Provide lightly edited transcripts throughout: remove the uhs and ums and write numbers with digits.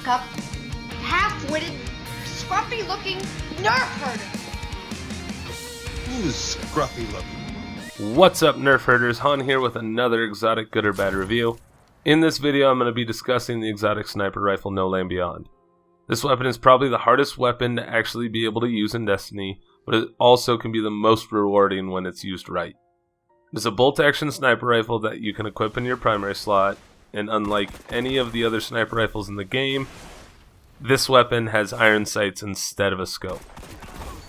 stuck-up, half-witted, scruffy-looking nerf herder. Who's scruffy looking? What's up, Nerf Herders? Han here with another exotic good or bad review. In this video, I'm going to be discussing the exotic sniper rifle No Land Beyond. This weapon is probably the hardest weapon to actually be able to use in Destiny, but it also can be the most rewarding when it's used right. It's a bolt-action sniper rifle that you can equip in your primary slot, and unlike any of the other sniper rifles in the game, this weapon has iron sights instead of a scope.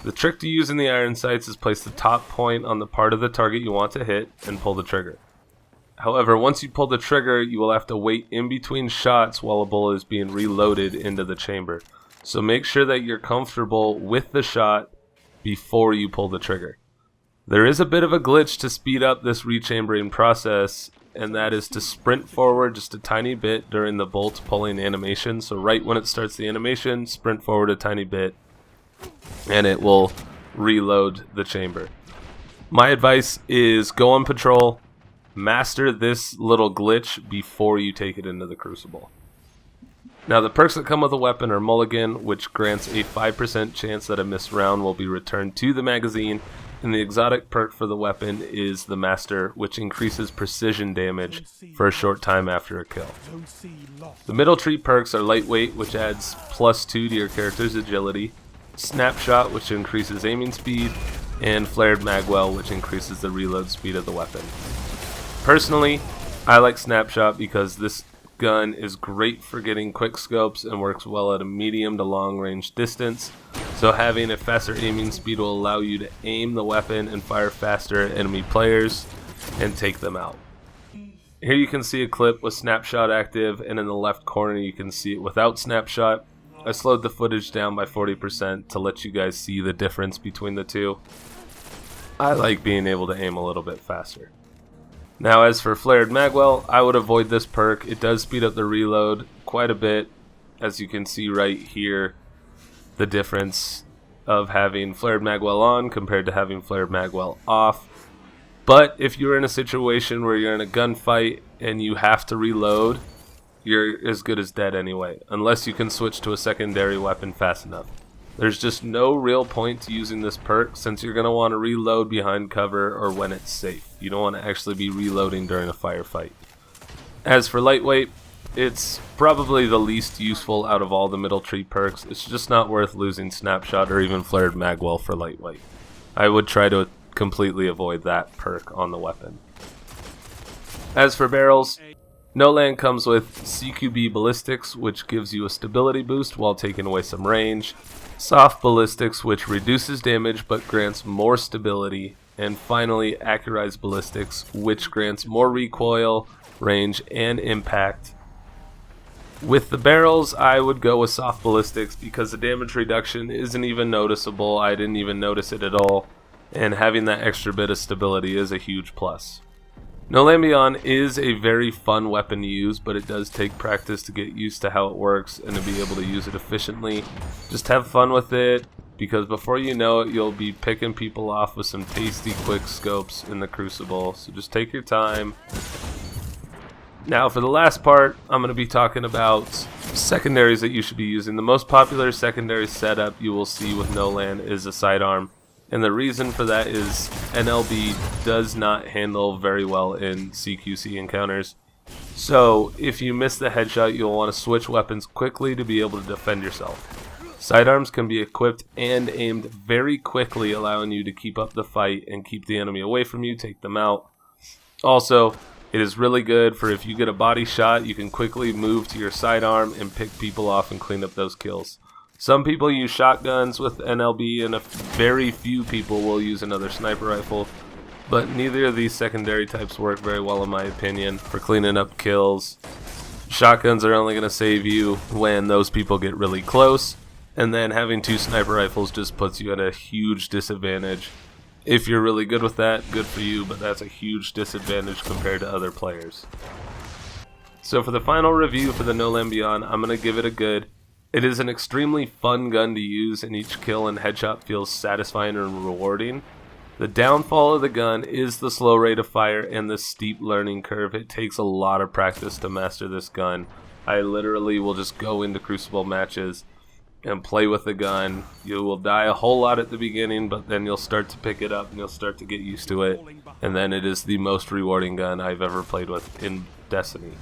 The trick to using the iron sights is place the top point on the part of the target you want to hit and pull the trigger. However, once you pull the trigger, you will have to wait in between shots while a bullet is being reloaded into the chamber. So make sure that you're comfortable with the shot before you pull the trigger. There is a bit of a glitch to speed up this rechambering process, and that is to sprint forward just a tiny bit during the bolt pulling animation. So right when it starts the animation, sprint forward a tiny bit, and it will reload the chamber. My advice is go on patrol, master this little glitch before you take it into the Crucible. Now, the perks that come with a weapon are Mulligan, which grants a 5% chance that a missed round will be returned to the magazine, and the exotic perk for the weapon is the Master, which increases precision damage for a short time after a kill. The middle tree perks are Lightweight, which adds +2 to your character's agility, Snapshot, which increases aiming speed, and Flared Magwell, which increases the reload speed of the weapon. Personally, I like Snapshot because this gun is great for getting quick scopes and works well at a medium to long range distance, so having a faster aiming speed will allow you to aim the weapon and fire faster at enemy players and take them out. Here you can see a clip with Snapshot active, and in the left corner you can see it without Snapshot. I slowed the footage down by 40% to let you guys see the difference between the two. I like being able to aim a little bit faster. Now, as for Flared Magwell, I would avoid this perk. It does speed up the reload quite a bit. As you can see right here, the difference of having Flared Magwell on compared to having Flared Magwell off. But if you're in a situation where you're in a gunfight and you have to reload, you're as good as dead anyway, unless you can switch to a secondary weapon fast enough. There's just no real point to using this perk since you're going to want to reload behind cover or when it's safe. You don't want to actually be reloading during a firefight. As for Lightweight, it's probably the least useful out of all the middle tree perks. It's just not worth losing Snapshot or even Flared Magwell for Lightweight. I would try to completely avoid that perk on the weapon. As for barrels, No Land comes with CQB Ballistics, which gives you a stability boost while taking away some range, Soft Ballistics, which reduces damage but grants more stability, and finally Accurized Ballistics, which grants more recoil, range, and impact. With the barrels, I would go with Soft Ballistics because the damage reduction isn't even noticeable. I didn't even notice it at all, and having that extra bit of stability is a huge plus. No Land Beyond is a very fun weapon to use, but it does take practice to get used to how it works and to be able to use it efficiently. Just have fun with it, because before you know it, you'll be picking people off with some tasty quick scopes in the Crucible, so just take your time. Now for the last part, I'm going to be talking about secondaries that you should be using. The most popular secondary setup you will see with No Land is a sidearm. And the reason for that is NLB does not handle very well in CQC encounters. So if you miss the headshot, you'll want to switch weapons quickly to be able to defend yourself. Sidearms can be equipped and aimed very quickly, allowing you to keep up the fight and keep the enemy away from you, take them out. Also, it is really good for if you get a body shot, you can quickly move to your sidearm and pick people off and clean up those kills. Some people use shotguns with NLB, and very few people will use another sniper rifle, but neither of these secondary types work very well in my opinion for cleaning up kills. Shotguns are only going to save you when those people get really close, and then having two sniper rifles just puts you at a huge disadvantage. If you're really good with that, good for you, but that's a huge disadvantage compared to other players. So for the final review for the No Land Beyond, I'm going to give it a good. It is an extremely fun gun to use, and each kill and headshot feels satisfying and rewarding. The downfall of the gun is the slow rate of fire and the steep learning curve. It takes a lot of practice to master this gun. I literally will just go into Crucible matches and play with the gun. You will die a whole lot at the beginning, but then you'll start to pick it up and you'll start to get used to it. And then it is the most rewarding gun I've ever played with in Destiny.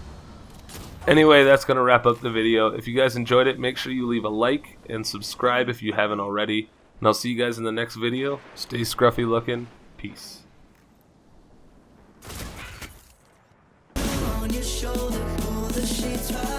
Anyway, that's going to wrap up the video. If you guys enjoyed it, make sure you leave a like and subscribe if you haven't already. And I'll see you guys in the next video. Stay scruffy looking. Peace. On your shoulder, pull the sheets right